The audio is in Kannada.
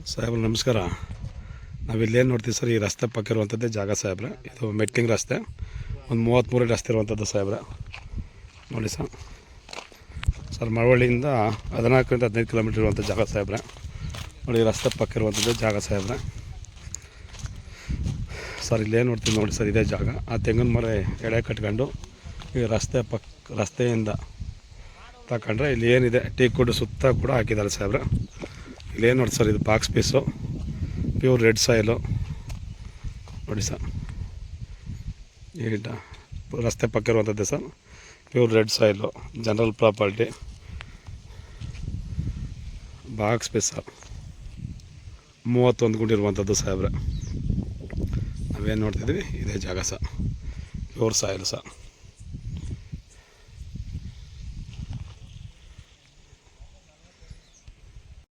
ಸಾಹೇಬ್ರ ನಮಸ್ಕಾರ. ನಾವಿಲ್ಲೇನು ನೋಡ್ತೀವಿ ಸರ್, ಈ ರಸ್ತೆ ಪಕ್ಕ ಇರುವಂಥದ್ದೇ ಜಾಗ ಸಾಹೇಬ್ರೆ. ಇದು ಮೆಟ್ಲಿಂಗ್ ರಸ್ತೆ, ಒಂದು 33 ರಸ್ತೆ ಇರುವಂಥದ್ದು ಸಾಹೇಬ್ರೆ. ನೋಡಿ ಸರ್ ಮಳವಳ್ಳಿಯಿಂದ 14ರಿಂದ 15 ಕಿಲೋಮೀಟ್ರ್ ಇರುವಂಥ ಜಾಗ ಸಾಹೇಬ್ರೆ. ನೋಡಿ ರಸ್ತೆ ಪಕ್ಕ ಇರುವಂಥದ್ದು ಜಾಗ ಸಾಹೇಬ್ರೆ. ಸರ್ ಇಲ್ಲೇನು ನೋಡ್ತೀವಿ ನೋಡಿ ಸರ್, ಇದೇ ಜಾಗ. ಆ ತೆಂಗಿನ ಮರ ಎಡೆ ಕಟ್ಕೊಂಡು ಈ ರಸ್ತೆಯಿಂದ ತಗೊಂಡ್ರೆ ಇಲ್ಲಿ ಏನಿದೆ ಟೀ ಕುಡ್ ಸುತ್ತ ಕೂಡ ಹಾಕಿದ್ದಾರೆ ಸಾಹೇಬ್ರೆ. ಇಲ್ಲೇನು ನೋಡಿ ಸರ್, ಇದು box piece, pure red soil ನೋಡಿ ಸರ್. ಈಗ ರಸ್ತೆ ಪಕ್ಕ ಇರುವಂಥದ್ದೇ sir, pure red soil, general property, box piece sir. 31 ಗುಂಟೆ ಇರುವಂಥದ್ದು ಸಾಹೇಬ್ರೆ. ನಾವೇನು ನೋಡ್ತಿದ್ವಿ ಇದೇ ಜಾಗ ಸರ್, ಪ್ಯೂರ್ ಸಾಯಿಲು ಸರ್.